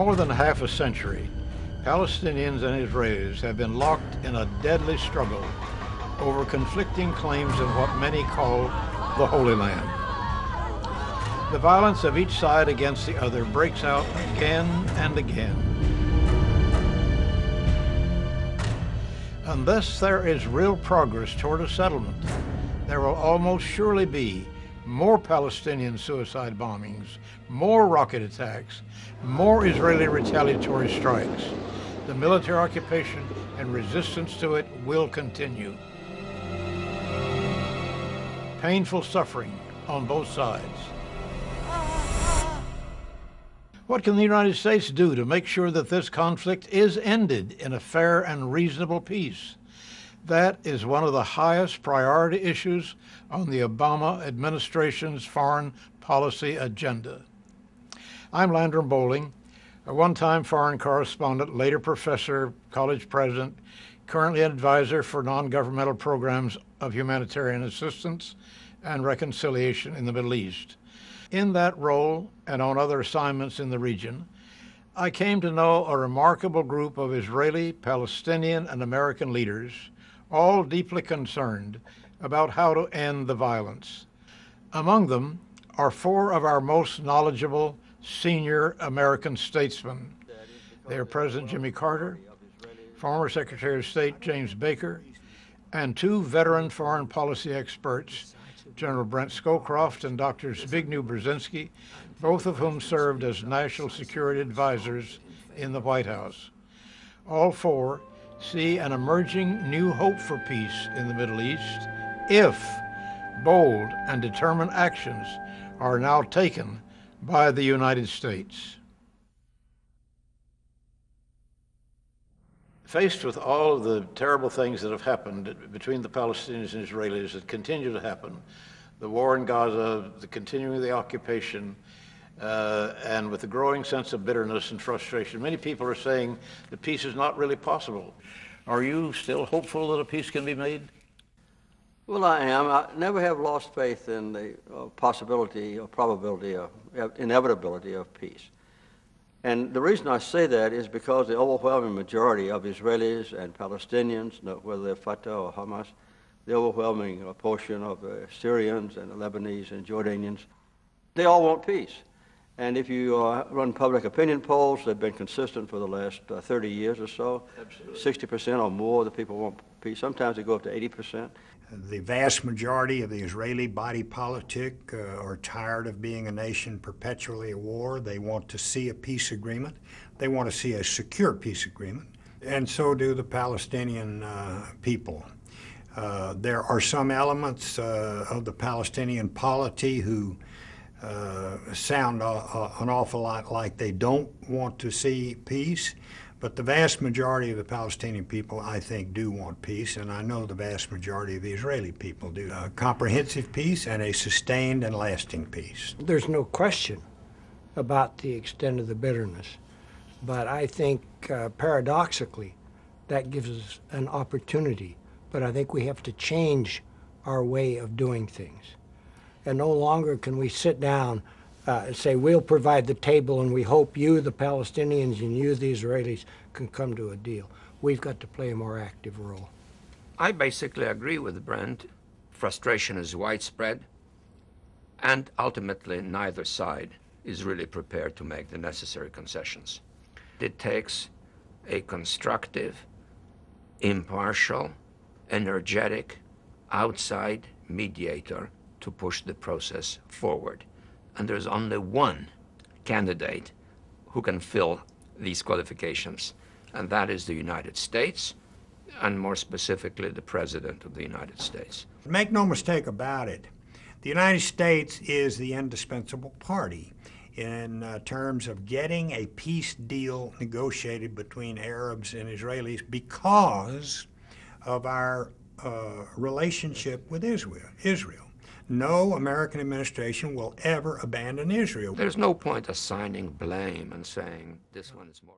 more than half a century, Palestinians and Israelis have been locked in a deadly struggle over conflicting claims in what many call the Holy Land. The violence of each side against the other breaks out again and again. Unless there is real progress toward a settlement, there will almost surely be more Palestinian suicide bombings, more rocket attacks, more Israeli retaliatory strikes. The military occupation and resistance to it will continue. Painful suffering on both sides. What can the United States do to make sure that this conflict is ended in a fair and reasonable peace? That is one of the highest priority issues on the Obama administration's foreign policy agenda. I'm Landrum Bowling, a one-time foreign correspondent, later professor, college president, currently an advisor for non-governmental programs of humanitarian assistance and reconciliation in the Middle East. In that role and on other assignments in the region, I came to know a remarkable group of Israeli, Palestinian, and American leaders, all deeply concerned about how to end the violence. Among them are four of our most knowledgeable senior American statesmen. They are President Jimmy Carter, former Secretary of State James Baker, and two veteran foreign policy experts, General Brent Scowcroft and Dr. Zbigniew Brzezinski, both of whom served as national security advisors in the White House. All four see an emerging new hope for peace in the Middle East if bold and determined actions are now taken by the United States. Faced with all of the terrible things that have happened between the Palestinians and Israelis that continue to happen, the war in Gaza, the continuing of the occupation, and with the growing sense of bitterness and frustration, many people are saying that peace is not really possible. Are you still hopeful that a peace can be made? Well, I am. I never have lost faith in the possibility or probability of inevitability of peace. And the reason I say that is because the overwhelming majority of Israelis and Palestinians, whether they're Fatah or Hamas, the overwhelming portion of Syrians and Lebanese and Jordanians, they all want peace. And if you run public opinion polls, they've been consistent for the last 30 years or so. Absolutely. 60% or more of the people want peace. Sometimes they go up to 80%. The vast majority of the Israeli body politic are tired of being a nation perpetually at war. They want to see a peace agreement. They want to see a secure peace agreement. And so do the Palestinian people. There are some elements of the Palestinian polity who sound an awful lot like they don't want to see peace. But the vast majority of the Palestinian people, I think, do want peace, and I know the vast majority of the Israeli people do. A comprehensive peace and a sustained and lasting peace. There's no question about the extent of the bitterness, but I think paradoxically that gives us an opportunity. But I think we have to change our way of doing things. And no longer can we sit down and say, we'll provide the table and we hope you, the Palestinians, and you, the Israelis, can come to a deal. We've got to play a more active role. I basically agree with Brent. Frustration is widespread, and ultimately neither side is really prepared to make the necessary concessions. It takes a constructive, impartial, energetic, outside mediator to push the process forward. And there's only one candidate who can fill these qualifications, and that is the United States, and more specifically, the President of the United States. Make no mistake about it, the United States is the indispensable party in terms of getting a peace deal negotiated between Arabs and Israelis because of our relationship with Israel. No American administration will ever abandon Israel. There's no point assigning blame and saying this one is more